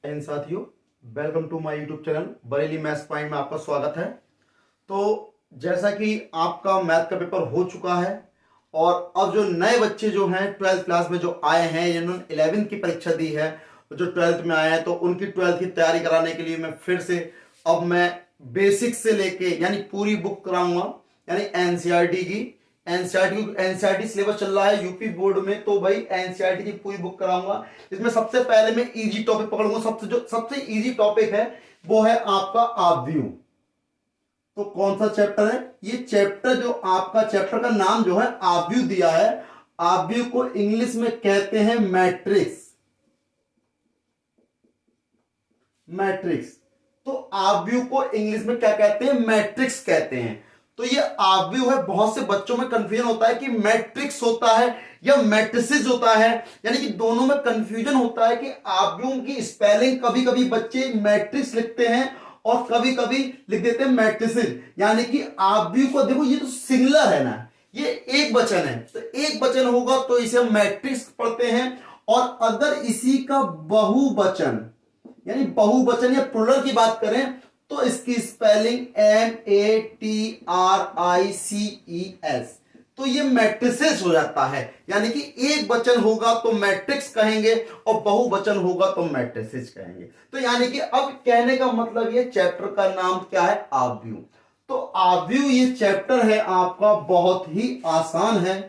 इन साथियों, welcome to my YouTube channel Bareilly maths point में आपका स्वागत है। तो जैसा कि आपका मैथ का पेपर हो चुका है और अब जो नए बच्चे जो हैं 12th क्लास में जो आए हैं, जिन्होंने 11th की परीक्षा दी है, जो 12th में आए हैं, तो उनकी 12th की तैयारी कराने के लिए मैं फिर से अब मैं बेसिक से लेके यानी पूरी बुक कराऊंगा, यानी एनसीईआरटी की। एनसीईआरटी सिलेबस चल रहा है यूपी बोर्ड में, तो भाई एनसीईआरटी की पूरी बुक कराऊंगा। इसमें सबसे पहले मैं इजी टॉपिक पकड़ूंगा। सबसे इजी टॉपिक है वो है आपका आव्यूह। तो कौन सा चैप्टर है ये? चैप्टर जो आपका चैप्टर का नाम जो है आव्यूह दिया है। आव्यूह को इंग्लिश में कहते हैं मैट्रिक्स। मैट्रिक्स। तो आव्यूह को इंग्लिश में क्या कहते हैं? मैट्रिक्स कहते हैं। तो ये आव्यूह है। बहुत से बच्चों में कंफ्यूजन होता है कि मैट्रिक्स होता है या मैट्रिसेस होता है, यानी कि दोनों में कंफ्यूजन होता है कि आव्यूह की स्पेलिंग कभी कभी बच्चे मैट्रिक्स लिखते हैं और कभी कभी लिख देते हैं मैट्रिसेस। यानी कि आव्यूह को देखो, ये तो सिंगुलर है ना, ये एक वचन है, तो एक वचन होगा तो इसे हम मैट्रिक्स पढ़ते हैं। और अगर इसी का बहुवचन यानी बहुवचन या प्लुरल की बात करें तो इसकी स्पेलिंग MATRICES, तो ये मैट्रिसेस हो जाता है। यानी कि एक वचन होगा तो मैट्रिक्स कहेंगे और बहुवचन होगा तो मैट्रिसेस कहेंगे। तो यानी कि अब कहने का मतलब ये चैप्टर का नाम क्या है? आव्यूह। तो आव्यूह ये चैप्टर है आपका, बहुत ही आसान है।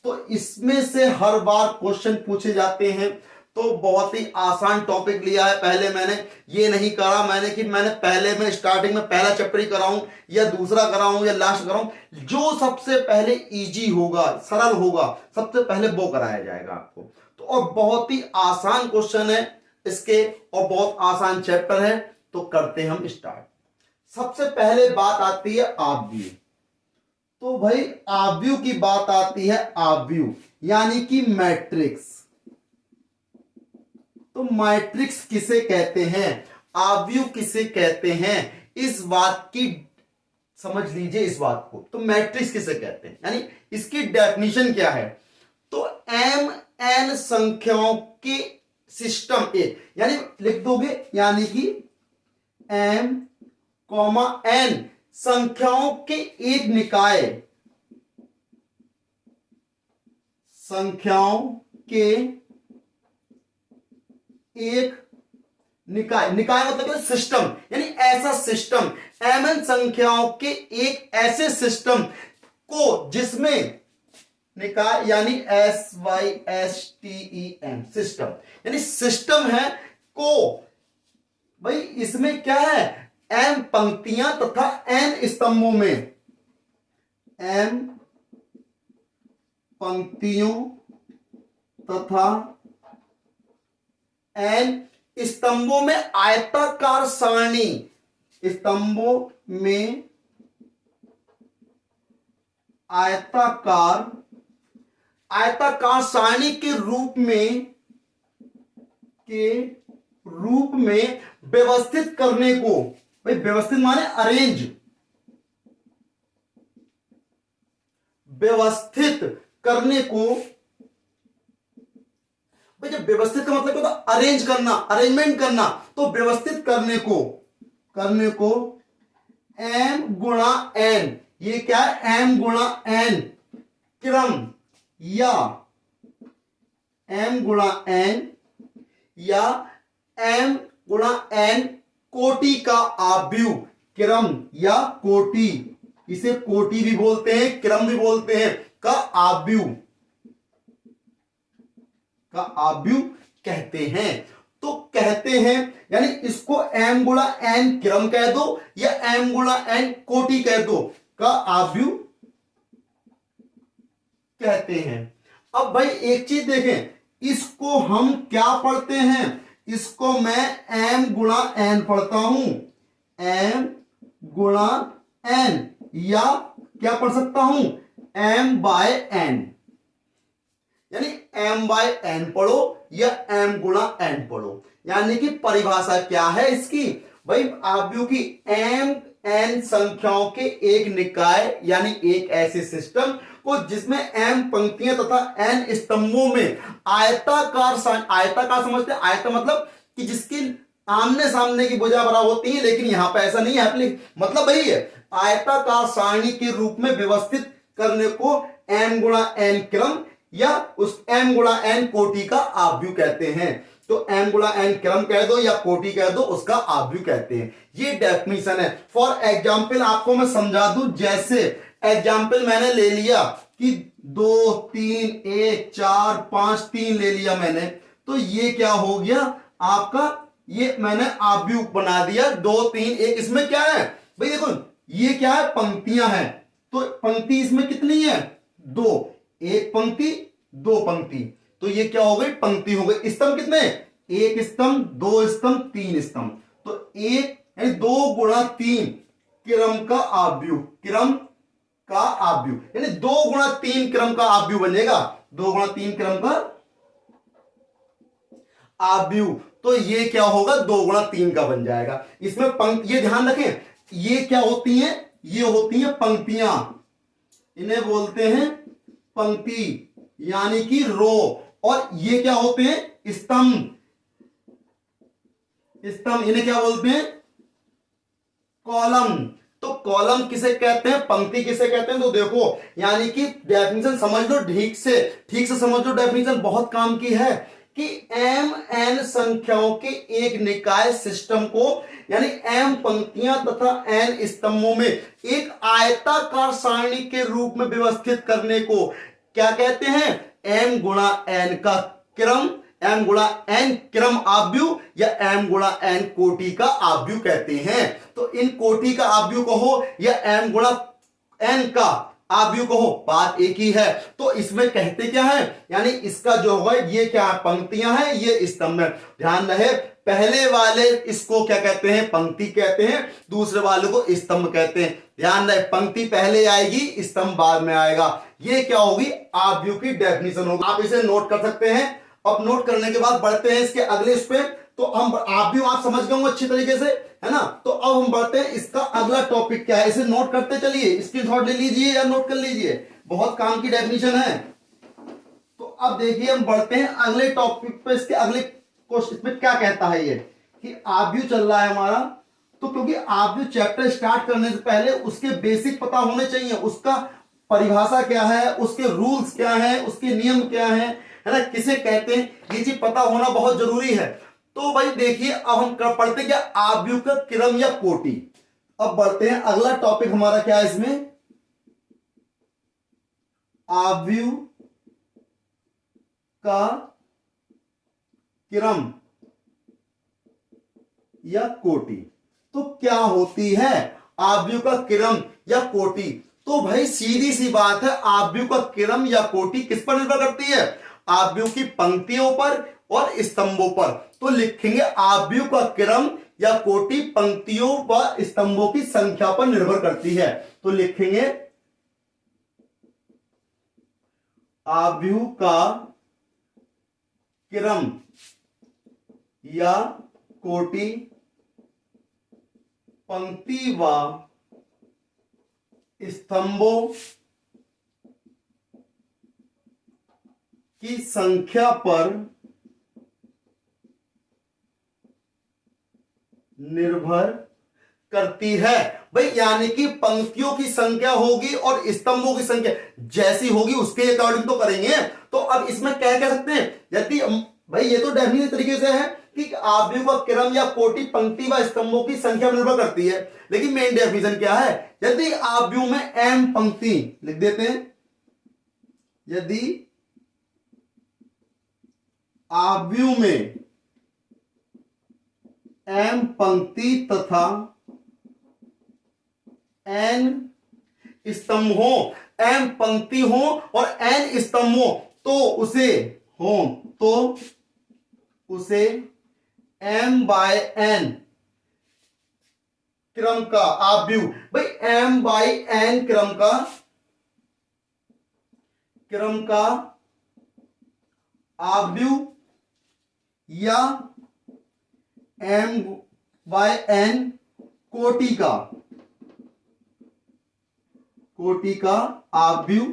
तो इसमें से हर बार क्वेश्चन पूछे जाते हैं। तो बहुत ही आसान टॉपिक लिया है। पहले मैंने ये नहीं करा मैंने पहले में स्टार्टिंग में पहला चैप्टर ही कराऊं या दूसरा कराऊं या लास्ट कराऊं। जो सबसे पहले इजी होगा, सरल होगा, सबसे पहले वो कराया जाएगा आपको। तो और बहुत ही आसान क्वेश्चन है इसके और बहुत आसान चैप्टर है। तो करते हम स्टार्ट। सबसे पहले बात आती है आव्यूह। तो भाई आव्यूह की बात आती है। आव्यूह यानी कि मैट्रिक्स। तो मैट्रिक्स किसे कहते हैं, आव्यूह किसे कहते हैं, इस बात की समझ लीजिए इस बात को। तो मैट्रिक्स किसे कहते हैं, यानी इसकी डेफिनेशन क्या है? तो MN संख्याओं के सिस्टम एक, यानी लिख दोगे, यानी कि M, N संख्याओं के एक निकाय, संख्याओं के एक निकाय मतलब सिस्टम, यानी ऐसा सिस्टम, MN संख्याओं के एक ऐसे सिस्टम को जिसमें निकाय यानी SYSTEM सिस्टम, यानी सिस्टम है को। भाई इसमें क्या है? M पंक्तियां तथा N स्तंभों में, M पंक्तियों तथा N स्तंभों में आयताकार सारणी, स्तंभों में आयताकार सारणी के रूप में व्यवस्थित करने को, भाई व्यवस्थित माने अरेंज, व्यवस्थित करने को। भाई जब व्यवस्थित का मतलब क्या होता है? अरेंज करना, अरेंजमेंट करना। तो व्यवस्थित करने को M गुणा N, ये क्या है? M गुणा N क्रम, या M गुणा N या M गुणा N कोटि का आव्यूह, क्रम या कोटि, इसे कोटि भी बोलते हैं, क्रम भी बोलते हैं, का आव्यूह कहते हैं। तो कहते हैं यानी इसको M गुणा N क्रम कह दो या M गुणा N कोटि कह दो, का आव्यूह कहते हैं। अब भाई एक चीज देखें, इसको हम क्या पढ़ते हैं? इसको मैं M गुणा N पढ़ता हूं, M गुणा N, या क्या पढ़ सकता हूं? M बाय N, यानी M बाय N पढ़ो या M गुणा N पढ़ो। यानी कि परिभाषा क्या है इसकी? भाई आव्यूह की MN संख्याओं के एक निकाय यानी एक ऐसे सिस्टम को जिसमें M पंक्तियां तथा N स्तंभों में आयताकार समझते हैं? आयता मतलब कि जिसकी आमने सामने की भुजा बराबर होती है, लेकिन यहां पे ऐसा नहीं है। मतलब वही है, आयताकार सारणी के रूप में व्यवस्थित करने को m गुणा n क्रम या उस m गुणा n कोटि का आव्यूह कहते हैं। तो m गुणा n क्रम कह दो या कोटि कह दो, उसका आव्यूह कहते हैं। ये डेफिनेशन है। फॉर एग्जाम्पल आपको मैं समझा दूं, जैसे एग्जाम्पल मैंने ले लिया कि 2 3 1 4 5 3 ले लिया मैंने, तो ये क्या हो गया आपका, ये मैंने आव्यूह बना दिया 2 3 1। इसमें क्या है भाई, देखो ये क्या है, पंक्तियां हैं। तो पंक्ति इसमें कितनी है, 2, एक पंक्ति 2 पंक्ति, तो ये क्या हो गई, पंक्ति हो गई। स्तंभ कितने, 1 स्तंभ 2 स्तंभ 3 स्तंभ, तो 1 यानी 2 गुणा 3 क्रम का आव्यूह, क्रम का आव्यूह यानी 2 गुणा 3 क्रम का आव्यूह बनेगा, 2 गुणा 3 क्रम का आव्यूह। तो ये क्या होगा, 2 गुणा 3 का बन जाएगा। इसमें पंक्ति, ये ध्यान रखें, ये क्या होती हैं, ये होती हैं पंक्तियां, इन्हें बोलते हैं पंक्ति यानी कि रो। और ये क्या होते हैं, स्तंभ, स्तंभ इन्हें क्या बोलते हैं, कॉलम। तो कॉलम किसे कहते हैं, पंक्ति किसे कहते हैं। तो देखो यानी कि डेफिनेशन समझ लो, ठीक से समझ लो, डेफिनेशन बहुत काम की है कि एम एन संख्याओं के एक निकाय सिस्टम को यानी एम पंक्तियां तथा एन स्तंभों में एक आयताकार सारणी के रूप में व्यवस्थित करने को क्या कहते हैं, एम गुणा एन का क्रम, एम गुणा एन क्रम आव्यूह या एम गुणा एन कोटि का आव्यूह कहते हैं। तो इन कोटि का आव्यूह कहो या एम गुणा एन का आव्यूह कहो, बात एक ही है। तो इसमें कहते क्या है, यानी इसका जो होगा, ये क्या है, पंक्तियां हैं, ये स्तंभ है। ध्यान रहे, पहले वाले इसको क्या कहते हैं, पंक्ति कहते हैं, दूसरे वाले को स्तंभ कहते हैं। ध्यान रहे, पंक्ति पहले आएगी, स्तंभ बाद में आएगा। ये क्या होगी, आव्यूह की डेफिनेशन होगी। आप इसे नोट कर सकते हैं। अब नोट करने के बाद बढ़ते हैं इसके अगले इस पे। तो हम आव्यूह आप समझ गए होंगे अच्छी तरीके से, है ना। तो अब हम बढ़ते हैं, इसका अगला टॉपिक क्या है, इसे नोट करते चलिए, स्क्रीनशॉट ले लीजिए या नोट कर लीजिए, बहुत काम की डेफिनेशन है। तो अब देखिए हम बढ़ते हैं अगले टॉपिक पे। इसके अगले क्वेश्चन में क्या कहता है ये कि आव्यूह चल रहा है हमारा। तो क्योंकि आव्यूह चैप्टर स्टार्ट करने से पहले उसके बेसिक पता होने चाहिए, उसका परिभाषा क्या है, उसके रूल्स क्या है, उसके नियम क्या है ना, किसे कहते हैं, ये चीज पता होना बहुत जरूरी है। तो भाई देखिए, अब हम पढ़ते हैं क्या, आव्यूह का क्रम या कोटि। अब बढ़ते हैं, अगला टॉपिक हमारा क्या है इसमें, आव्यूह का क्रम या कोटि। तो क्या होती है आव्यूह का क्रम या कोटि। तो भाई सीधी सी बात है, आव्यूह का क्रम या कोटि किस पर निर्भर करती है, आव्यूह की पंक्तियों पर और स्तंभों पर। तो लिखेंगे आव्यूह का क्रम या कोटि पंक्तियों व स्तंभों की संख्या पर निर्भर करती है। तो लिखेंगे आव्यूह का क्रम या कोटि पंक्ति व स्तंभों की संख्या पर निर्भर करती है। भाई यानी कि पंक्तियों की संख्या होगी और स्तंभों की संख्या जैसी होगी उसके अकॉर्डिंग तो करेंगे। तो अब इसमें क्या कह सकते हैं, यदि भाई ये तो डेफिनेट तरीके से है कि आव्यूह का क्रम या कोटि पंक्ति व स्तंभों की संख्या पर निर्भर करती है, लेकिन मेन डेफिनेशन क्या है, यदि आव्यूह में एम पंक्ति लिख देते हैं, यदि आव्यूह में एम पंक्ति तथा एन स्तंभ हो, एम पंक्ति हो और एन स्तंभ हो, तो उसे एम बाय एन क्रम का आव्यूह, भाई एम बाय एन क्रम का आव्यूह या एम बाय एन कोटि का आव्यूह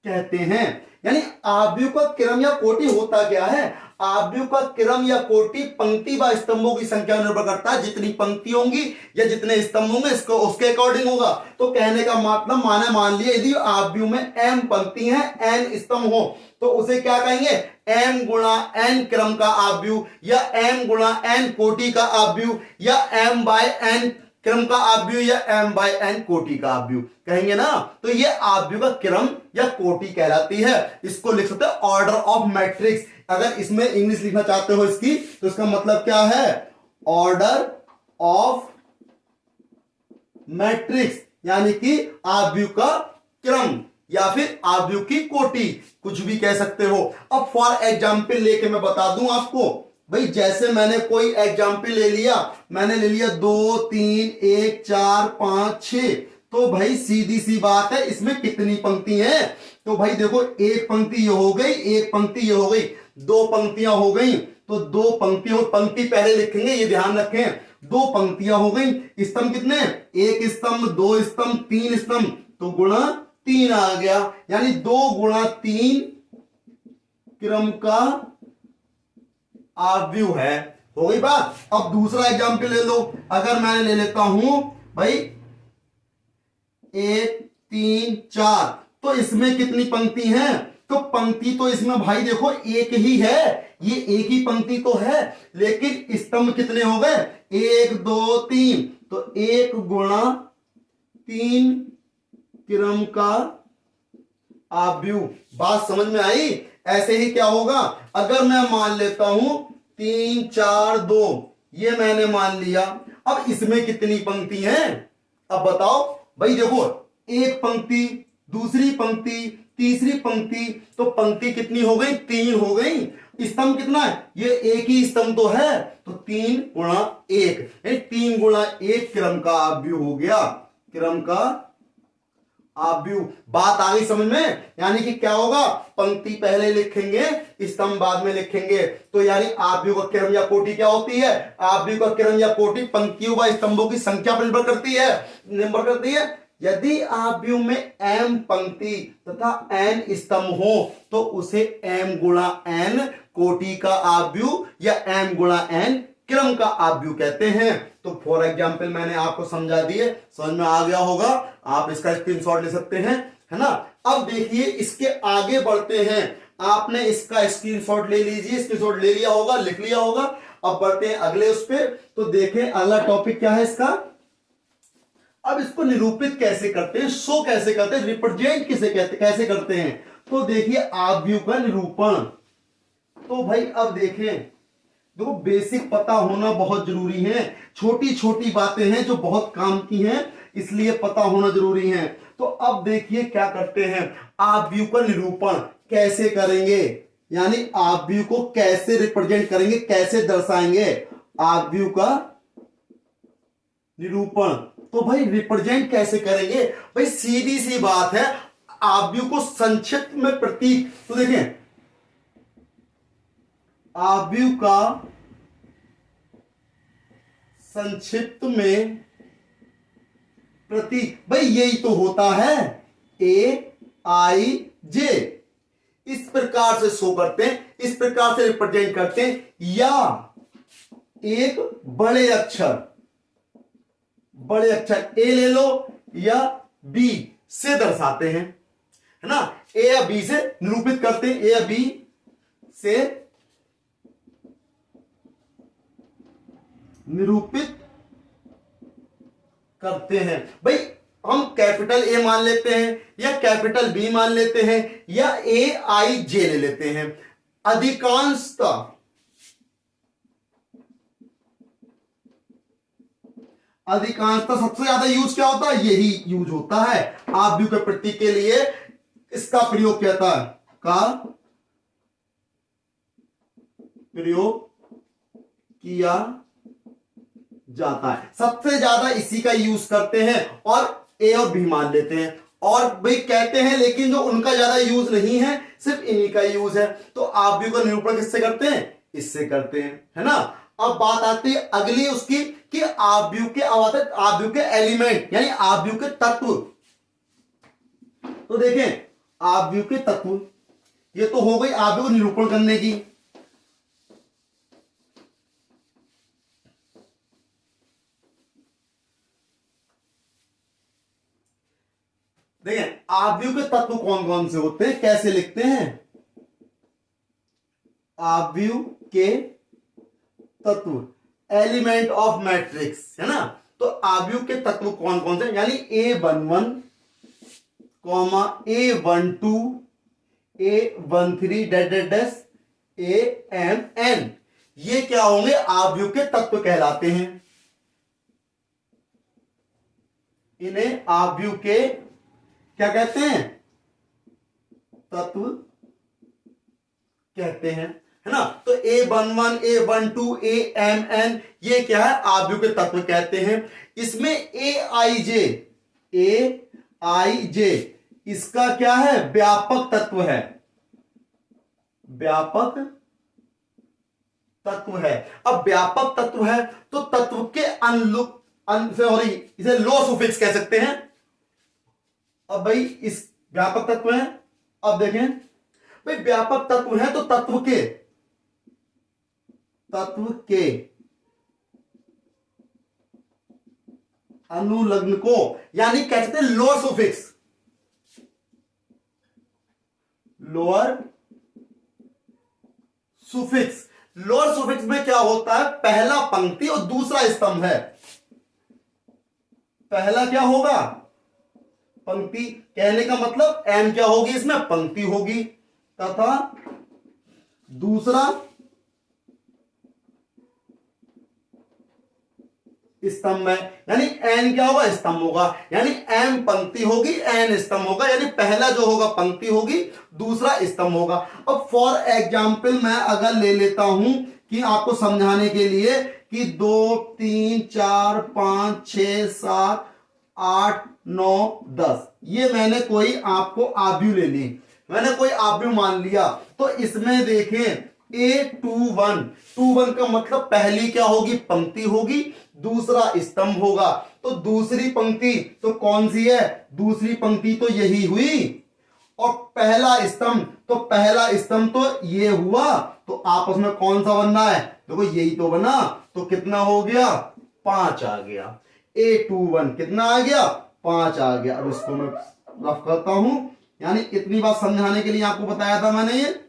कहते हैं। यानी आव्यूह का क्रम या कोटि होता क्या है, आव्यूह का क्रम या कोटि पंक्ति व स्तंभों की संख्या पर निर्भर करता है, जितनी पंक्ति होंगी या जितने स्तंभ होंगे इसको उसके अकॉर्डिंग होगा। तो कहने का मतलब मान लिया यदि आव्यूह में m पंक्ति है n स्तंभ हो तो उसे क्या कहेंगे, m गुणा n क्रम का आव्यूह या m गुणा n कोटि का आव्यूह या m बाय n क्रम का आव्यूह या m बाय n कोटि का आव्यूह कहेंगे ना। तो ये आव्यूह का क्रम या कोटि कहलाती है। इसको लिख सकते हैं ऑर्डर ऑफ मैट्रिक्स। अगर इसमें इंग्लिश लिखना चाहते हो इसकी तो इसका मतलब क्या है, ऑर्डर ऑफ मैट्रिक्स, यानी कि आव्यूह का क्रम या फिर आव्यूह की कोटि, कुछ भी कह सकते हो। अब फॉर एग्जाम्पल लेके मैं बता दूं आपको, भाई जैसे मैंने कोई एग्जाम्पल ले लिया, मैंने ले लिया 2 3 1 4 5 6, तो भाई सीधी सी बात है इसमें कितनी पंक्ति हैं, तो भाई देखो एक पंक्ति ये हो गई, एक पंक्ति ये हो गई, दो पंक्तियां हो गई, तो दो पंक्तियों, पंक्ति पहले लिखेंगे ये ध्यान रखें, दो पंक्तियां हो गई, स्तंभ कितने, एक स्तंभ, दो स्तंभ, तीन स्तंभ, तो गुणा 3 आ गया, यानी 2 गुणा 3 क्रम का आव्यूह है। हो गई बात। अब दूसरा एग्जाम्पल ले लो, अगर मैं ले लेता हूं भाई 1 3 4, तो इसमें कितनी पंक्ति हैं, तो पंक्ति तो इसमें भाई देखो एक ही है, ये एक ही पंक्ति तो है, लेकिन स्तंभ कितने हो गए, 1 2 3, तो 1 गुणा 3 क्रम का आव्यूह। बात समझ में आई। ऐसे ही क्या होगा, अगर मैं मान लेता हूं 3 4 2, ये मैंने मान लिया, अब इसमें कितनी पंक्ति हैं, अब बताओ भाई देखो, एक पंक्ति, दूसरी पंक्ति, तीसरी पंक्ति, तो पंक्ति कितनी हो गई, 3 हो गई, स्तंभ कितना है, ये एक ही स्तंभ तो है, तो 3 गुणा 1, 3 गुणा 1 क्रम का आव्यूह हो गया, क्रम का आव्यूह। बात आ गई समझ में, यानी कि क्या होगा, पंक्ति पहले लिखेंगे, स्तंभ बाद में लिखेंगे, तो यानी आव्यूह का क्रम या कोटि क्या होती है, आव्यूह का क्रम या कोटि पंक्तियों व स्तंभों की संख्या पर निर्भर करती है। यदि आव्यूह में m पंक्ति तथा n स्तंभ हो तो उसे m गुणा n कोटि का आव्यूह या m गुणा n क्रम का आव्यूह कहते हैं। तो फॉर एग्जाम्पल मैंने आपको समझा दिए, समझ में आ गया होगा, आप इसका स्क्रीनशॉट ले सकते हैं, है ना। अब देखिए इसके आगे बढ़ते हैं, आपने इसका स्क्रीनशॉट ले लीजिए, स्क्रीनशॉट ले लिया होगा, लिख लिया होगा। अब बढ़ते हैं अगले उस पे, तो देखें अगला टॉपिक क्या है इसका, अब इसको निरूपित कैसे करते हैं, शो कैसे करते हैं, रिप्रेजेंट कैसे करते हैं। तो देखिए आव्यूह का निरूपण, तो भाई अब देखें, देखो बेसिक पता होना बहुत जरूरी है, छोटी छोटी बातें हैं जो बहुत काम की हैं, इसलिए पता होना जरूरी है। तो अब देखिए क्या करते हैं, आव्यूह का निरूपण कैसे करेंगे, यानी आव्यूह को कैसे रिप्रेजेंट करेंगे, कैसे दर्शाएंगे आव्यूह का निरूपण। तो भाई रिप्रेजेंट कैसे करेंगे, भाई सीधी सी बात है, आव्यूह को संक्षिप्त में प्रतीक, तो देखें आव्यूह का संक्षिप्त में प्रतीक, भाई यही तो होता है AIJ, इस प्रकार से शो करते हैं, इस प्रकार से रिप्रेजेंट करते हैं, या एक बड़े अक्षर A ले लो या B से दर्शाते हैं, है ना, A या B से निरूपित करते हैं, A या B से निरूपित करते हैं। भाई हम कैपिटल A मान लेते हैं या कैपिटल B मान लेते हैं या AIJ ले लेते हैं। अधिकांशतः सबसे ज्यादा यूज क्या होता है, यही यूज होता है आव्यूह के प्रतीक के लिए, इसका प्रयोग कहता है, का प्रयोग किया जाता है, सबसे ज्यादा इसी का यूज करते हैं, और A और B मान लेते हैं, और भाई कहते हैं लेकिन जो उनका ज्यादा यूज नहीं है, सिर्फ इन्हीं का यूज है। तो आव्यूह का निरूपण किससे करते हैं, इससे करते हैं, है ना। अब बात आती है अगली उसकी कि आव्यूह के एलिमेंट यानी आव्यूह के तत्व। तो देखें आव्यूह के तत्व, ये तो हो गई आव्यूह को निरूपण करने की। देखें आव्यूह के तत्व कौन कौन से होते हैं, कैसे लिखते हैं। आव्यूह के तत्व एलिमेंट ऑफ मैट्रिक्स है ना। तो आव्यूह के तत्व कौन कौन से, यानी A11 A12 A13 dash dash dash AMN, ये क्या होंगे, आव्यूह के तत्व कहलाते हैं। इन्हें आव्यूह के क्या कहते हैं, तत्व कहते हैं, है ना। तो A11 A12 AMN ये क्या है, आव्यूह के तत्व कहते हैं। इसमें AIJ इसका क्या है, व्यापक तत्व है, व्यापक तत्व है। अब व्यापक तत्व है तो तत्व के सॉरी इसे लो सुफिक्स कह सकते हैं। अब भाई इस व्यापक तत्व है, अब देखें भाई व्यापक तत्व है तो तत्व के अनुलग्न को यानी कह सकते हैं lower suffix, lower suffix. Lower suffix में क्या होता है, पहला पंक्ति और दूसरा स्तंभ है। पहला क्या होगा, पंक्ति, कहने का मतलब एम क्या होगी, इसमें पंक्ति होगी, तथा दूसरा स्तंभ है, यानी एन क्या होगा, स्तंभ होगा। यानी एम पंक्ति होगी, एन स्तंभ होगा, यानी पहला जो होगा पंक्ति होगी, दूसरा स्तंभ होगा। अब फॉर एग्जाम्पल मैं अगर ले लेता हूं कि आपको समझाने के लिए कि 2 3 4 5 6 7 8 9 10 ये मैंने कोई आपको आव्यूह ले ली, मैंने कोई आव्यूह मान लिया। तो इसमें देखें A21 का मतलब पहली क्या होगी, पंक्ति होगी, दूसरा स्तंभ होगा। तो दूसरी पंक्ति तो कौन सी है, दूसरी पंक्ति तो यही हुई, और पहला स्तंभ तो ये हुआ। तो आपस में कौन सा बनना है, देखो यही तो बना। तो कितना हो गया, 5 आ गया। A21 कितना आ गया, 5 आ गया। अब इसको मैं रफ करता हूं, यानी इतनी बात समझाने के लिए आपको बताया था मैंने, ये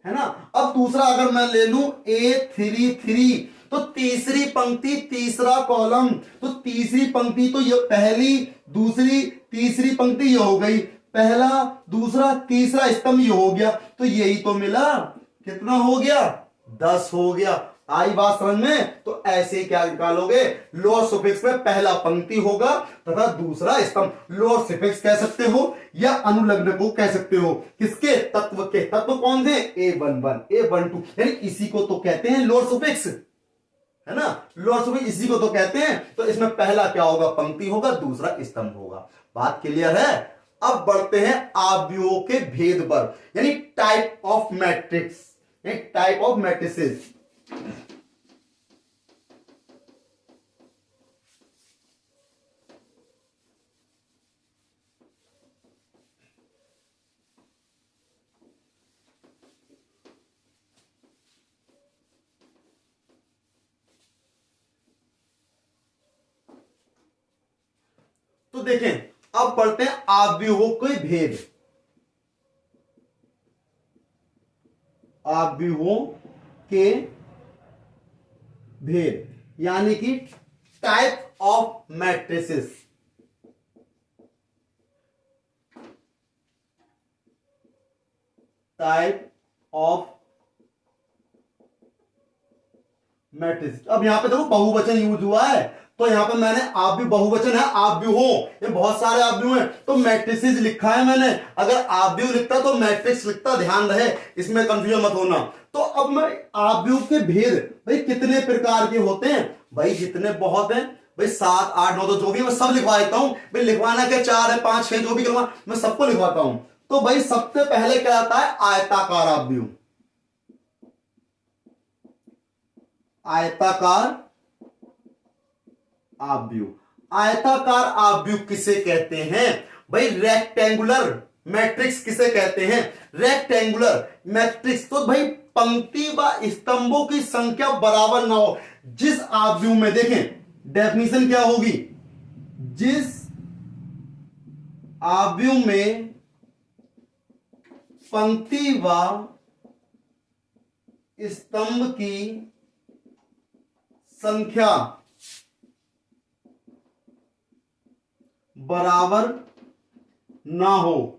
है ना। अब दूसरा अगर मैं ले लूं A33 तो तीसरी पंक्ति तीसरा कॉलम, तो तीसरी पंक्ति तो ये पहली दूसरी तीसरी पंक्ति ये हो गई, पहला दूसरा तीसरा स्तंभ ये हो गया। तो यही तो मिला, कितना हो गया, 10 हो गया। आई बात समझ में। तो ऐसे क्या निकालोगे, लोअर सुफिक्स में पहला पंक्ति होगा तथा दूसरा स्तंभ। लोअर सुफिक्स कह सकते हो या अनुलग्न को कह सकते हो, किसके, तत्व के। तत्व कौन थे, A11 A12, यानी इसी को तो कहते हैं लोअर सुफिक्स, है ना। लोअर सुफिक्स इसी को तो कहते हैं। तो इसमें पहला क्या होगा, पंक्ति होगा, दूसरा स्तंभ होगा। बात क्लियर है। अब बढ़ते हैं आव्यूहों के भेद पर, यानी type of matrix, type of matrices. तो देखें अब पढ़ते हैं आव्यूहों के भेद। आव्यूहों के भेद यानी कि type of matrices. Type of matrix. अब यहां पे देखो बहुवचन यूज हुआ है, तो यहां पे मैंने आव्यूह बहुवचन है, आव्यूहों, ये बहुत सारे आव्यूह हैं, तो मैट्रिसेस लिखा है मैंने। अगर आव्यूह लिखता तो मैट्रिक्स लिखता, ध्यान रहे, इसमें कंफ्यूजन मत होना। तो अब मैं आव्यूह के भेद भाई कितने प्रकार के होते हैं, भाई जितने बहुत हैं भाई, 7 8 9 तो जो भी, मैं सब लिखवा देता हूं भाई। लिखवाना क्या, 4 है 5 6 जो भी करवा, मैं सबको लिखवाता हूं। तो भाई सबसे पहले क्या आता है, आयताकार आव्यूह। आयताकार आव्यूह। आयताकार आव्यूह किसे कहते हैं भाई, रेक्टेंगुलर मैट्रिक्स किसे कहते हैं? Rectangular matrix. तो भाई पंक्ति व स्तंभों की संख्या बराबर ना हो, जिस आव्यूह में, देखें डेफिनेशन क्या होगी, जिस आव्यूह में पंक्ति व स्तंभ की संख्या बराबर ना हो,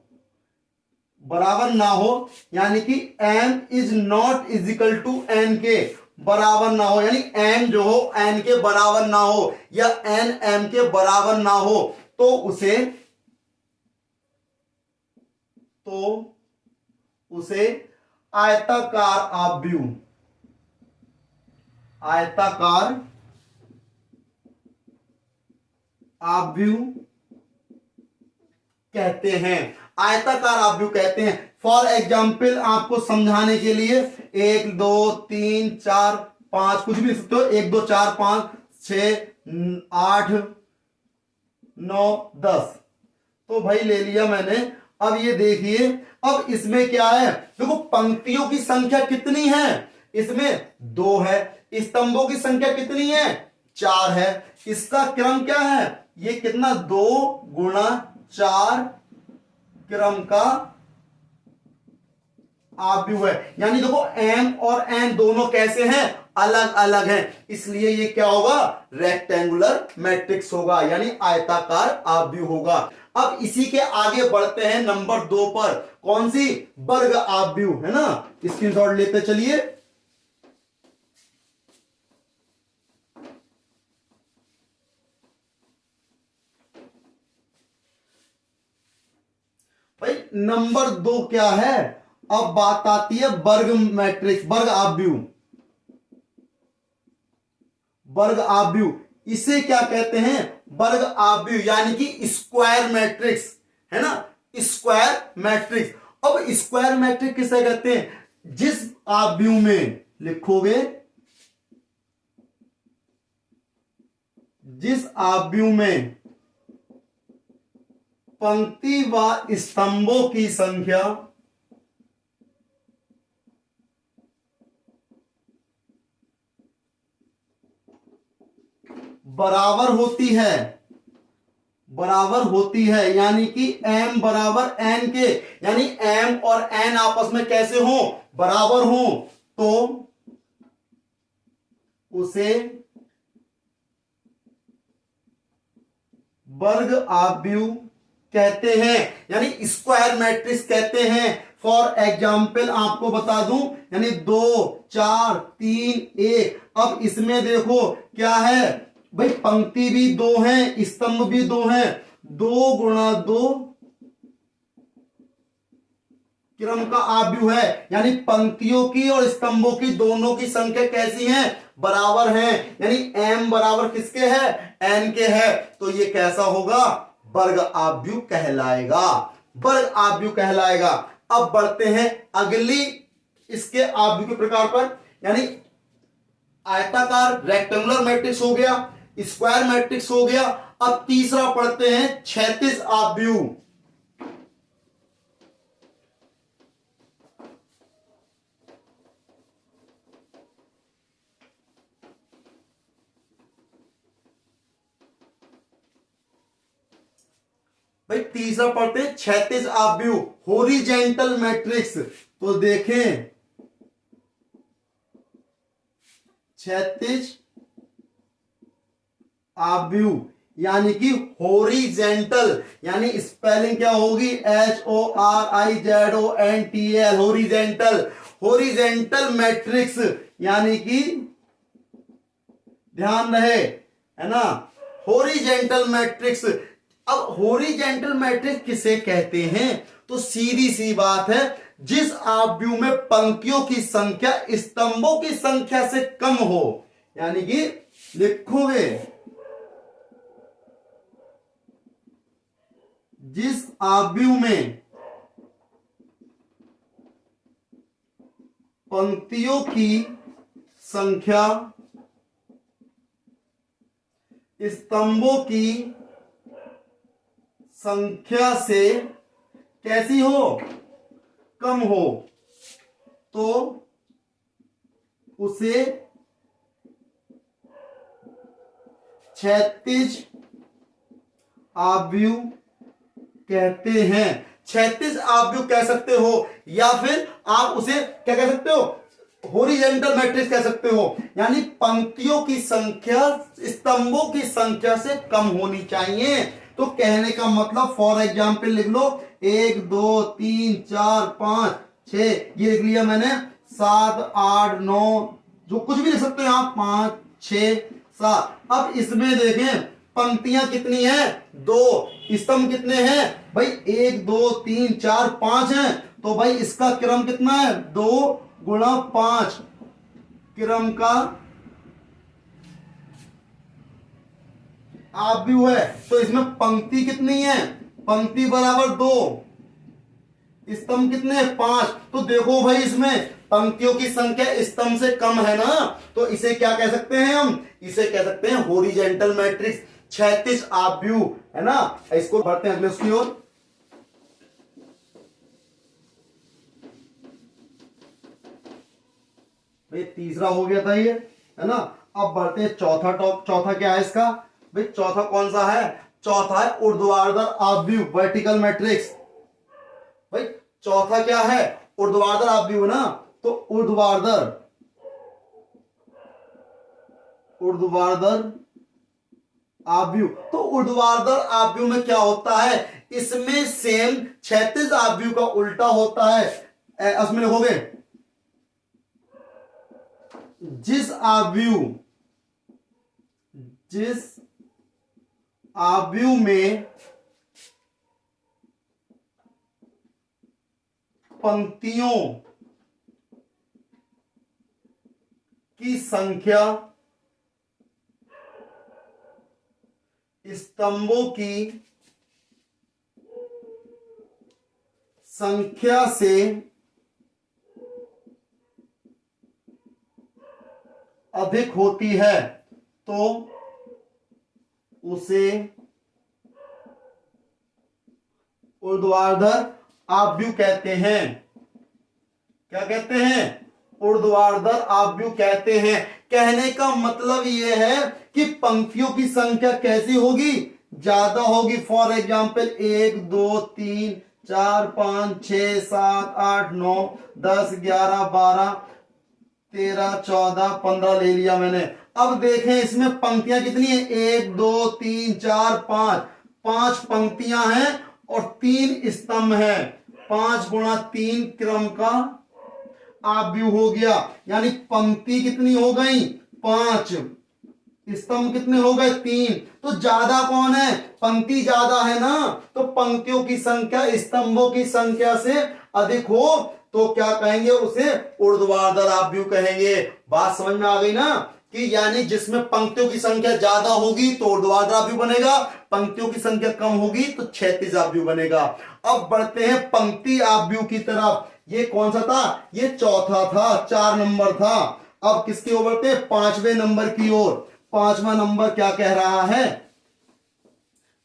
बराबर ना हो यानी कि m is not equal to n के बराबर ना हो, यानी m जो हो n के बराबर ना हो या n m के बराबर ना हो, तो उसे आयताकार आव्यूह, आयताकार आव्यूह कहते हैं, आयताकार आव्यूह कहते हैं। फॉर एग्जाम्पल आपको समझाने के लिए 1 2 3 4 5 कुछ भी लिख सकते हो, 1 2 4 5 6 8 9 10, तो भाई ले लिया मैंने। अब ये देखिए, अब इसमें क्या है, देखो पंक्तियों की संख्या कितनी है, इसमें 2 है, स्तंभों की संख्या कितनी है, 4 है, इसका क्रम क्या है, ये कितना 2 गुणा 4 क्रम का आव्यूह है। यानी देखो m और n दोनों कैसे हैं, अलग अलग हैं, इसलिए ये क्या होगा, रेक्टेंगुलर मैट्रिक्स होगा, यानी आयताकार आव्यूह होगा। अब इसी के आगे बढ़ते हैं नंबर 2 पर, कौन सी, वर्ग आव्यूह, है ना, स्क्रीनशॉट लेते चलिए। भाई नंबर 2 क्या है, अब बात आती है वर्ग मैट्रिक्स, वर्ग आव्यूह, वर्ग आव्यूह, इसे क्या कहते हैं, वर्ग आव्यूह, यानी कि स्क्वायर मैट्रिक्स, है ना, स्क्वायर मैट्रिक्स। अब स्क्वायर मैट्रिक्स किसे कहते हैं, जिस आव्यूह में लिखोगे, जिस आव्यूह में पंक्ति व स्तंभों की संख्या बराबर होती है, बराबर होती है, यानी कि m बराबर n के, यानी m और n आपस में कैसे हो, बराबर हो, तो उसे वर्ग आव्यूह कहते हैं, यानी स्क्वायर मैट्रिक्स कहते हैं। फॉर एग्जाम्पल आपको बता दूं, यानी 2 4 3 1, अब इसमें देखो क्या है भाई, पंक्ति भी 2 हैं, स्तंभ भी 2 हैं, 2 गुणा 2 क्रम का आव्यूह है, यानी पंक्तियों की और स्तंभों की दोनों की संख्या कैसी है, बराबर है, यानी m बराबर किसके है, n के है, तो ये कैसा होगा, वर्ग आव्यूह कहलाएगा, वर्ग आव्यूह कहलाएगा। अब बढ़ते हैं अगली इसके आव्यूह के प्रकार पर, यानी आयताकार रेक्टेंगुलर मैट्रिक्स हो गया, स्क्वायर मैट्रिक्स हो गया। अब तीसरा पढ़ते हैं क्षैतिज आव्यूह। भाई तीसरा पढ़ते हैं क्षैतिज आव्यूह, हॉरिजॉन्टल मैट्रिक्स। तो देखें क्षैतिज आव्यूह यानी कि हॉरिजॉन्टल, यानी स्पेलिंग क्या होगी, HORIZONTL, हॉरिजॉन्टल, हॉरिजॉन्टल मैट्रिक्स, यानी कि ध्यान रहे, है ना, हॉरिजॉन्टल मैट्रिक्स। अब हॉरिजॉन्टल मैट्रिक्स किसे कहते हैं, तो सीधी सी बात है, जिस आव्यूह में पंक्तियों की संख्या स्तंभों की संख्या से कम हो, यानी कि लिखोगे जिस आव्यूह में पंक्तियों की संख्या स्तंभों की संख्या से कैसी हो, कम हो, तो उसे क्षैतिज आव्यूह कहते हैं। क्षैतिज आव्यूह कह सकते हो, या फिर आप उसे क्या कह सकते हो, हॉरिजॉन्टल मैट्रिक्स कह सकते हो। यानी पंक्तियों की संख्या स्तंभों की संख्या से कम होनी चाहिए। तो कहने का मतलब फॉर एग्जाम्पल लिख लो 1 2 3 4 5 6, ये लिख लिया मैंने, 7 8 9, जो कुछ भी लिख सकते हो यहां, 5 6 7। अब इसमें देखें पंक्तियां कितनी हैं, 2, स्तंभ कितने हैं भाई, 1 2 3 4 5 हैं। तो भाई इसका क्रम कितना है, 2 गुणा 5 क्रम का आव्यूह है। तो इसमें पंक्ति कितनी है, पंक्ति बराबर 2, स्तंभ कितने हैं, 5। तो देखो भाई इसमें पंक्तियों की संख्या स्तंभ से कम है ना, तो इसे क्या कह सकते हैं हम, इसे कह सकते हैं हॉरिजॉन्टल मैट्रिक्स, क्षैतिज आव्यूह, है ना। इसको बढ़ते हैं अगले उसकी ओर। भाई तीसरा हो गया था ये, है ना। अब बढ़ते हैं चौथा चौथा क्या है इसका, भाई चौथा कौन सा है, चौथा है ऊर्ध्वाधर आव्यूह, वर्टिकल मैट्रिक्स। भाई चौथा क्या है, ऊर्ध्वाधर आव्यूह ना। तो ऊर्ध्वाधर आव्यूह, तो ऊर्ध्वाधर आव्यूह में क्या होता है, इसमें सेम क्षैतिज आव्यूह का उल्टा होता है। उसमें लिखोगे जिस आव्यूह में पंक्तियों की संख्या स्तंभों की संख्या से अधिक होती है, तो उसे ऊर्ध्वाधर आव्यूह कहते हैं। क्या कहते हैं, ऊर्ध्वाधर आव्यूह कहते हैं। कहने का मतलब यह है कि पंक्तियों की संख्या कैसी होगी, ज्यादा होगी। फॉर एग्जाम्पल 1 2 3 4 5 6 7 8 9 10 11 12 13 14 15 ले लिया मैंने। अब देखें इसमें पंक्तियां कितनी है, 1 2 3 4 5, 5 पंक्तियां हैं और 3 स्तंभ हैं। 5 गुणा 3 क्रम का आव्यूह हो गया। यानी पंक्ति कितनी हो गई, 5, स्तंभ कितने हो गए, 3। तो ज्यादा कौन है, पंक्ति ज्यादा है ना। तो पंक्तियों की संख्या स्तंभों की संख्या से अधिक हो तो क्या कहेंगे, उसे ऊर्ध्वाधर आव्यूह कहेंगे। बात समझ में आ गई ना, कि यानी जिसमें पंक्तियों की संख्या ज्यादा होगी तो ऊर्ध्वाधर आव्यूह बनेगा, पंक्तियों की संख्या कम होगी तो क्षैतिज आव्यूह बनेगा। अब बढ़ते हैं पंक्ति आव्यूह की तरफ। ये कौन सा था, ये चौथा था, 4 नंबर था। अब किसकी ओर बढ़ते हैं, 5वें नंबर की ओर। 5वां नंबर क्या कह रहा है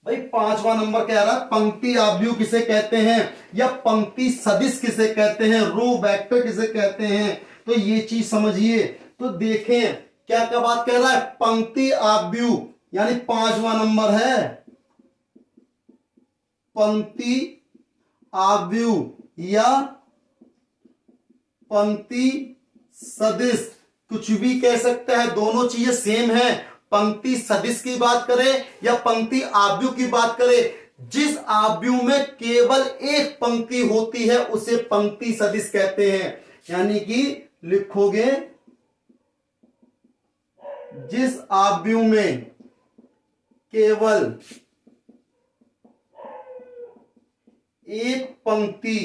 भाई, 5वां नंबर कह रहा है पंक्ति आव्यूह किसे कहते हैं, या पंक्ति सदिश किसे कहते हैं, रो वेक्टर किसे कहते हैं। तो ये चीज समझिए। तो देखें क्या क्या बात कह रहा है, पंक्ति आव्यूह यानी 5वां नंबर है, पंक्ति आव्यूह या पंक्ति सदिश, कुछ भी कह सकता है, दोनों चीजें सेम है। पंक्ति सदिश की बात करें या पंक्ति आव्यूह की बात करें, जिस आव्यूह में केवल एक पंक्ति होती है उसे पंक्ति सदिश कहते हैं। यानी कि लिखोगे जिस आव्यूह में केवल एक पंक्ति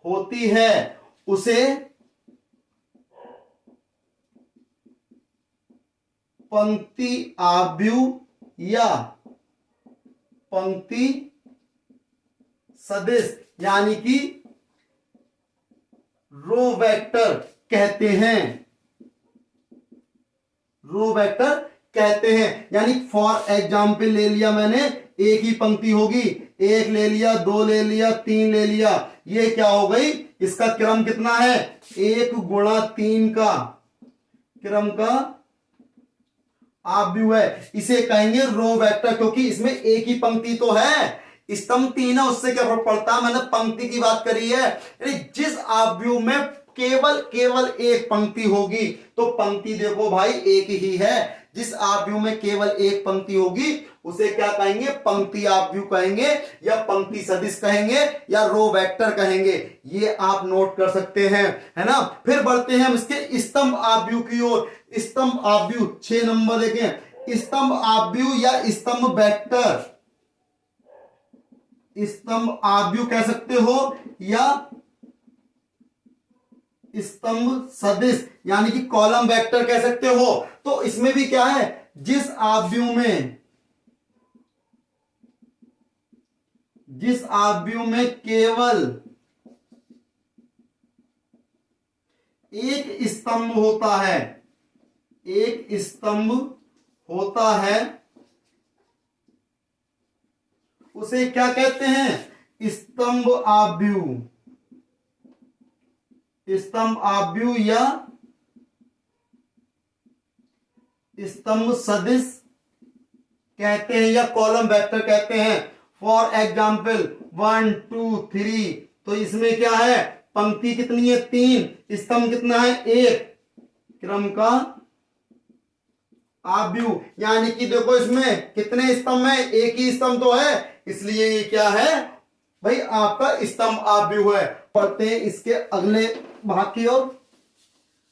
होती है उसे पंक्ति आव्यूह या पंक्ति सदिश यानी कि रो वेक्टर कहते हैं, रो वेक्टर कहते हैं। यानी फॉर एग्जाम्पल ले लिया मैंने, एक ही पंक्ति होगी, एक ले लिया, दो ले लिया, तीन ले लिया, ये क्या हो गई, इसका क्रम कितना है, 1 गुणा 3 का क्रम का आव्यूह है। इसे कहेंगे रो वेक्टर, क्योंकि इसमें एक ही पंक्ति तो है, स्तंभ 3 है, उससे क्या फर्क पड़ता है, मैंने पंक्ति की बात करी है। यानी जिस आव्यूह में केवल एक पंक्ति होगी, तो पंक्ति देखो भाई एक ही है। जिस आव्यूह में केवल एक पंक्ति होगी उसे क्या कहेंगे, पंक्ति आव्यूह कहेंगे, या पंक्ति सदिश कहेंगे, या रो वेक्टर कहेंगे। ये आप नोट कर सकते हैं, है ना। फिर बढ़ते हैं हम इसके स्तंभ आव्यूह की ओर। स्तंभ आव्यूह 6 नंबर देखें, स्तंभ आव्यूह या स्तंभ वेक्टर, स्तंभ आव्यूह कह सकते हो या स्तंभ सदिश यानी कि कॉलम वेक्टर कह सकते हो। तो इसमें भी क्या है, जिस आव्यूह में केवल एक स्तंभ होता है, उसे क्या कहते हैं, स्तंभ आव्यूह या स्तंभ सदिश कहते हैं, या कॉलम वेक्टर कहते हैं। फॉर एग्जाम्पल 1 2 3, तो इसमें क्या है, पंक्ति कितनी है, 3, स्तंभ कितना है, 1, क्रम का आव्यूह। यानी कि देखो इसमें कितने स्तंभ है, एक ही स्तंभ तो है, इसलिए ये क्या है भाई, आपका स्तंभ आव्यूह है। पढ़ते हैं इसके अगले भाग की ओर।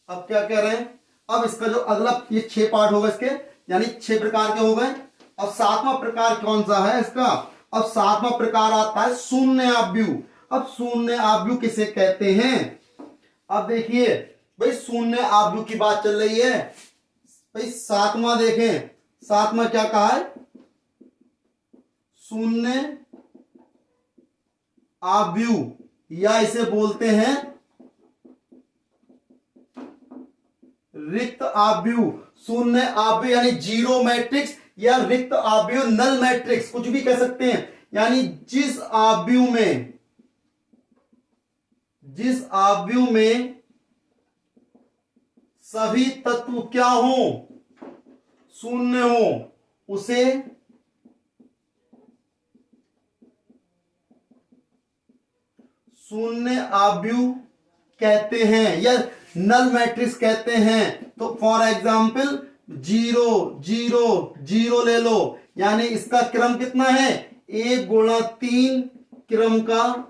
अब क्या कह रहे हैं, अब इसका जो अगला, ये 6 पार्ट होगा इसके, यानी 6 प्रकार के हो गए। अब 7वां प्रकार कौन सा है इसका, अब 7वां प्रकार आता है शून्य आव्यूह। अब शून्य आव्यूह किसे कहते हैं, अब देखिए भाई शून्य आव्यूह की बात चल रही है भाई। 7वां देखें, 7वां क्या कहा है, शून्य आव्यूह, या इसे बोलते हैं रिक्त आव्यूह। शून्य आव्यूह यानी जीरो मैट्रिक्स, या रिक्त आव्यूह नल मैट्रिक्स, कुछ भी कह सकते हैं। यानी जिस आव्यूह में सभी तत्व क्या हो, शून्य हो, उसे शून्य आव्यूह कहते हैं, या नल मैट्रिक्स कहते हैं। तो फॉर एग्जाम्पल 0 0 0 ले लो, यानी इसका क्रम कितना है, 1 गुणा 3 क्रम का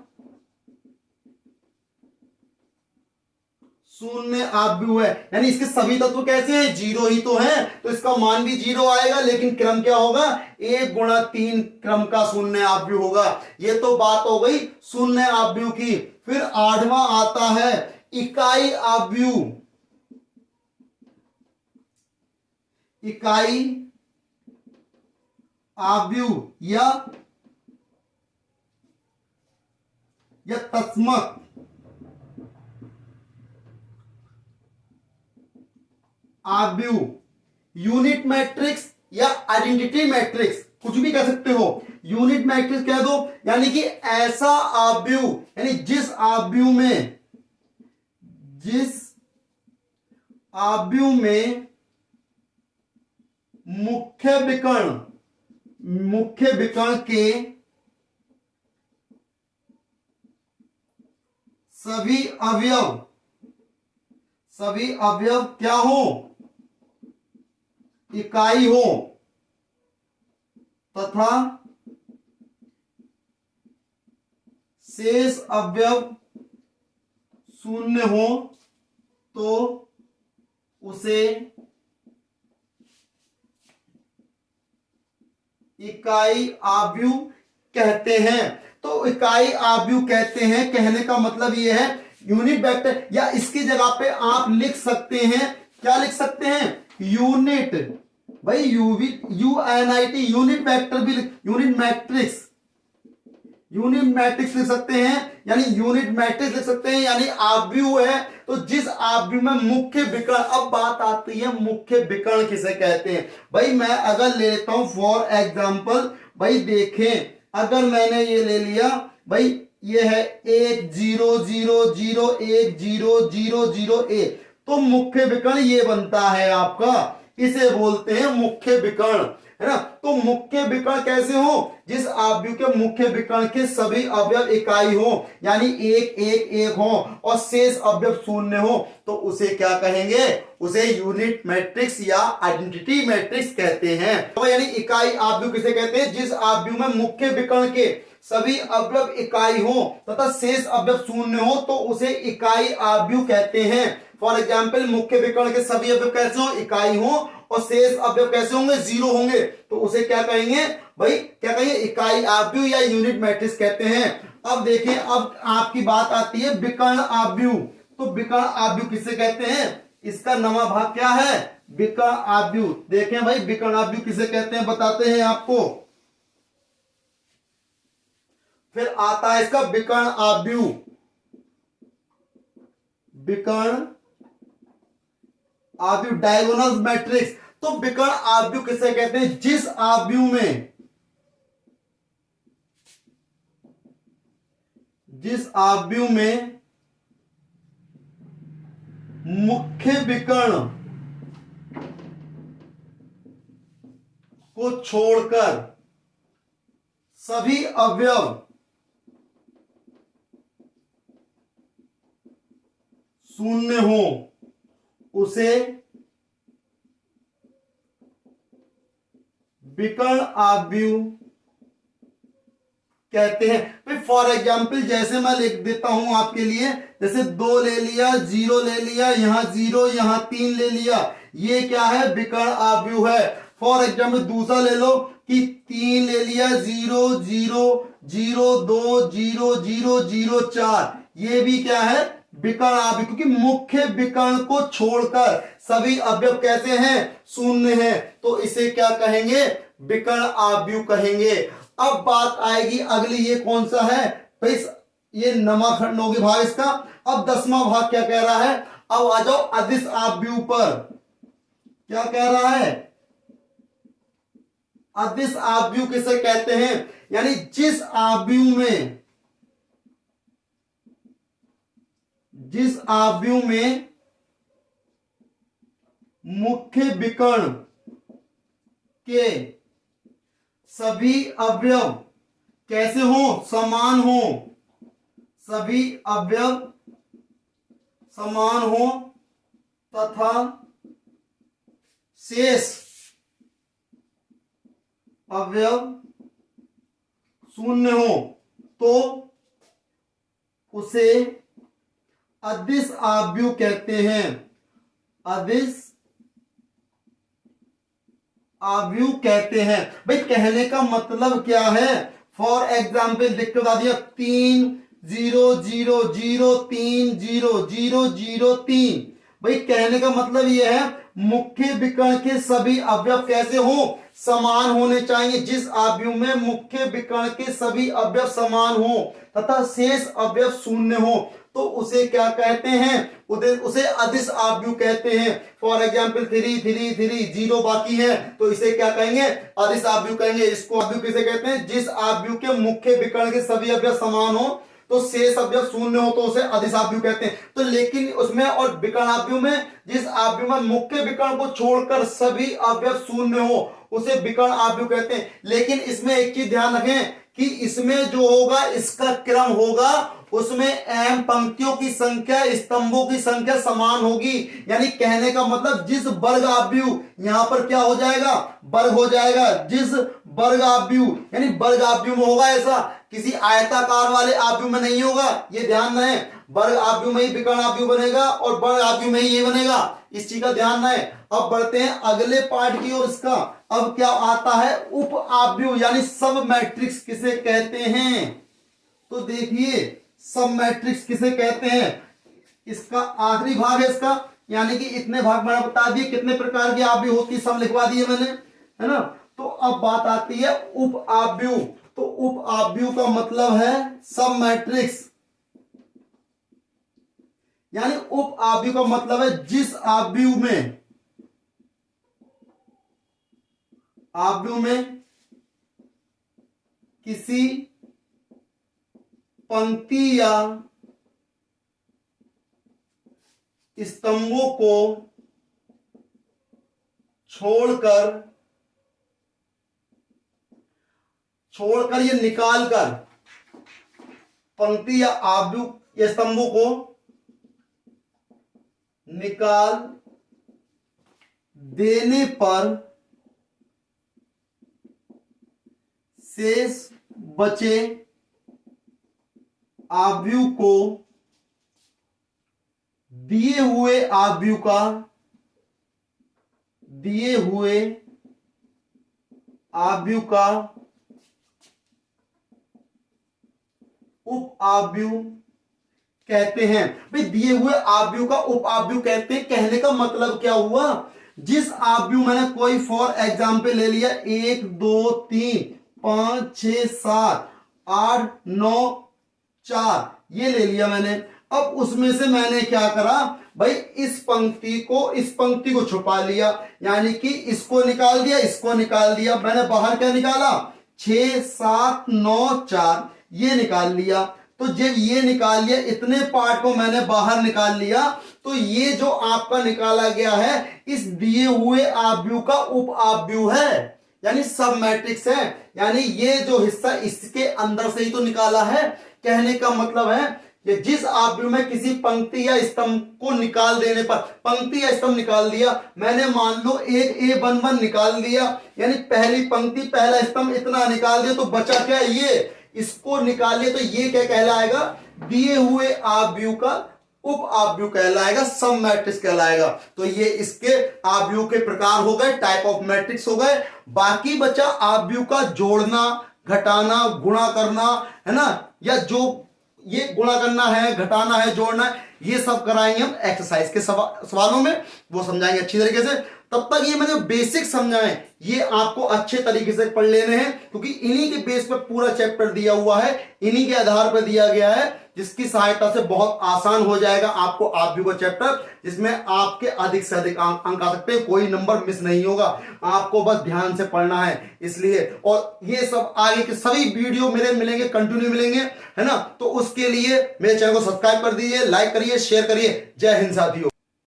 शून्य आव्यूह है। यानी इसके सभी तत्व कैसे हैं, 0 ही तो हैं, तो इसका मान भी 0 आएगा, लेकिन क्रम क्या होगा, 1 गुणा 3 क्रम का शून्य आव्यूह होगा। ये तो बात हो गई शून्य आव्यूह की। फिर 8वां आता है इकाई आव्यूह। इकाई आव्यूह या तस्मक आव्यूह, यूनिट मैट्रिक्स या आइडेंटिटी मैट्रिक्स, कुछ भी कह सकते हो। यूनिट मैट्रिक्स कह दो, यानी कि ऐसा आव्यूह, यानी जिस आव्यूह में मुख्य विकर्ण के सभी अवयव क्या हो, इकाई हो, तथा शेष अवयव शून्य हो, तो उसे इकाई आव्यूह कहते हैं। तो इकाई आव्यूह कहते हैं, कहने का मतलब यह है यूनिट वेक्टर, या इसकी जगह पे आप लिख सकते हैं, क्या लिख सकते हैं, यूनिट, भाई UNIT, यूनिट वेक्टर भी, यूनिट मैट्रिक्स लिख सकते हैं, यानी यूनिट मैट्रिक्स लिख सकते हैं, यानी आव्यूह है। तो जिस आव्यूह में मुख्य विकर्ण, अब बात आती है मुख्य विकर्ण किसे कहते हैं। भाई मैं अगर ले लेता हूं फॉर एग्जांपल, भाई देखें अगर मैंने ये ले लिया भाई, ये है 1 0 0 0 1 0 0 0 1, तो मुख्य विकर्ण ये बनता है आपका, इसे बोलते हैं मुख्य विकर्ण, है ना। तो मुख्य विकर्ण कैसे हो, जिस आव्यूह के मुख्य विकर्ण के सभी अवयव इकाई हो, यानी 1 1 1 हो और शेष अवयव शून्य हो, तो उसे क्या कहेंगे, उसे यूनिट मैट्रिक्स या आइडेंटिटी मैट्रिक्स कहते हैं। तो यानी इकाई आव्यूह किसे कहते हैं, जिस आव्यूह में मुख्य विकर्ण के सभी अवयव इकाई हो तथा शेष अवयव शून्य हो, तो उसे इकाई आव्यूह कहते हैं। फॉर एग्जाम्पल, मुख्य विकर्ण के सभी अवयव कैसे हो, इकाई हो, और शेष अवयव कैसे होंगे, 0 होंगे, तो उसे क्या कहेंगे भाई, क्या कहेंगे, इकाई आव्यूह या यूनिट मैट्रिक्स कहते हैं। अब देखिए, अब आपकी बात आती है विकर्ण आव्यूह। तो विकर्ण आव्यूह किसे कहते हैं, इसका नवा भाग क्या है, विकर्ण आव्यूह। देखें भाई, विकर्ण आव्यूह किसे कहते हैं बताते हैं आपको। फिर आता है इसका विकर्ण आव्यूह, विकर्ण आव्यूह डायगोनल मैट्रिक्स। तो विकर्ण आव्यूह किसे कहते हैं, जिस आव्यूह में, जिस आव्यूह में मुख्य विकर्ण को छोड़कर सभी अवयव शून्य हो, उसे विकर्ण आव्यूह कहते हैं। फॉर एग्जाम्पल, जैसे मैं लिख देता हूं आपके लिए, जैसे 2 ले लिया, 0 ले लिया, यहां 0, यहां 3 ले लिया, ये क्या है, विकर्ण आव्यूह है। फॉर एग्जाम्पल दूसरा ले लो कि 3 ले लिया, 0 0 0 2 0 0 0 4, ये भी क्या है, विकर्ण आव्यूह, क्योंकि मुख्य विकर्ण को छोड़कर सभी अवयव कैसे हैं, शून्य हैं, तो इसे क्या कहेंगे, विकर्ण आव्यूह कहेंगे। अब बात आएगी अगली, ये कौन सा है भाई, ये नवा खंड होगी भाग इसका। अब 10वां भाग क्या कह रहा है, अब आ जाओ अदिश आव्यूह पर। क्या कह रहा है, अदिश आव्यूह किसे कहते हैं, यानी जिस आव्यूह में, जिस आव्यूह में मुख्य विकर्ण के सभी अवयव कैसे हो, समान हो, सभी अवयव समान हो तथा शेष अवयव शून्य हो, तो उसे अदिश आव्यूह कहते हैं, अदिश आव्यूह कहते हैं। भाई कहने का मतलब क्या है, फॉर एग्जाम्पल लिख के बता दिया, 3 0 0 0 3 0 0 0 3। भाई कहने का मतलब यह है, मुख्य विकर्ण के सभी अवयव कैसे हो, समान होने चाहिए। जिस आव्यूह में मुख्य विकर्ण के सभी अवयव समान हो तथा शेष अवयव शून्य हो, तो उसे क्या कहते हैं, उसे अदिश आव्यूह कहते हैं। फॉर एग्जाम्पल 3 3 3 0 बाकी है, तो इसे क्या कहेंगे, अदिश आव्यूह कहेंगे। इसको आव्यूह किसे कहते हैं, जिस आव्यूह के मुख्य विकर्ण के सभी अवयव समान हो तो शेष अवयव शून्य हो, तो उसे अदिश आव्यूह कहते हैं। तो लेकिन उसमें और विकर्ण आव्यूह में, जिस आव्यूह में मुख्य विकर्ण को छोड़कर सभी अवयव शून्य हो, उसे विकर्ण आव्यूह कहते हैं। लेकिन इसमें एक चीज ध्यान रखें कि इसमें जो होगा, इसका क्रम होगा, उसमें एम पंक्तियों की संख्या, स्तंभों की संख्या समान होगी। यानी कहने का मतलब, जिस वर्ग आव्यूह, यहां पर क्या हो जाएगा, वर्ग हो जाएगा, जिस वर्ग आव्यूह, यानी वर्ग आव्यूह में होगा ऐसा, किसी आयताकार वाले आव्यूह में नहीं होगा, ये ध्यान रहे। वर्ग आव्यूह में ही विकर्ण आव्यूह बनेगा और वर्ग आव्यूह में ही ये बनेगा, इस चीज का ध्यान रहे। अब बढ़ते हैं अगले पार्ट की ओर इसका। अब क्या आता है, उप आव्यूह, यानी सब मैट्रिक्स किसे कहते हैं। तो देखिए, सब मैट्रिक्स किसे कहते हैं, इसका आखिरी भाग है इसका, यानी कि इतने भाग मैंने बता दिए, कितने प्रकार की आव्यूह होती, सब लिखवा दिए मैंने, है ना। तो अब बात आती है उप आव्यूह। तो उप आव्यूह का मतलब है सब मैट्रिक्स, यानी उप आव्यूह का मतलब है जिस आव्यूह में, आव्यूह में किसी पंक्ति या स्तंभों को छोड़कर ये निकालकर, पंक्ति या आव्यूह या स्तंभों को निकाल देने पर शेष बचे आव्यूह को दिए हुए आव्यूह का उप आव्यूह कहते हैं। भाई दिए हुए आव्यूह का उप आव्यूह कहते हैं, कहने का मतलब क्या हुआ, जिस आव्यूह, मैंने कोई फॉर एग्जाम्पल ले लिया 1 2 3 5 6 7 8 9 4 ये ले लिया मैंने। अब उसमें से मैंने क्या करा भाई, इस पंक्ति को छुपा लिया, यानी कि इसको निकाल दिया। मैंने बाहर क्या निकाला, 6 7 9 4 ये निकाल लिया। तो जब ये निकाल लिया, इतने पार्ट को मैंने बाहर निकाल लिया, तो ये जो आपका निकाला गया है इस दिए हुए आव्यूह का उप आव्यूह है, यानी सब मैट्रिक्स है। यानी ये जो हिस्सा इसके अंदर से ही तो निकाला है। कहने का मतलब है कि जिस आव्यूह में किसी पंक्ति या स्तंभ को निकाल देने पर, पंक्ति या स्तंभ निकाल दिया मैंने, मान लो एक A11 निकाल दिया, यानी पहली पंक्ति पहला स्तंभ इतना निकाल दिया, तो बचा क्या, ये इसको निकालिए, तो ये क्या कहलाएगा, दिए हुए आव्यूह का उप आव्यूह कहलाएगा, सब मैट्रिक्स कहलाएगा। तो ये इसके आव्यूह के प्रकार हो गए, टाइप ऑफ मैट्रिक्स हो गए। बाकी बचा आव्यूह का जोड़ना, घटाना, गुणा करना, है ना, या जो ये गुणा करना है, घटाना है, जोड़ना है, ये सब कराएंगे हम एक्सरसाइज के सवालों में, वो समझाएंगे अच्छी तरीके से। तब तक ये मैंने बेसिक समझाए, ये आपको अच्छे तरीके से पढ़ लेने हैं, क्योंकि इन्हीं के बेस पर पूरा चैप्टर दिया हुआ है, इन्हीं के आधार पर दिया गया है, जिसकी सहायता से बहुत आसान हो जाएगा आपको आव्यूह का चैप्टर, जिसमें आपके अधिक से अधिक अंक आ सकते हैं, कोई नंबर मिस नहीं होगा, आपको बस ध्यान से पढ़ना है इसलिए। और ये सब आगे के सभी वीडियो मेरे मिलेंगे, कंटिन्यू मिलेंगे, है ना। तो उसके लिए मेरे चैनल को सब्सक्राइब कर दीजिए, लाइक करिए, शेयर करिए। जय हिंद साथियों।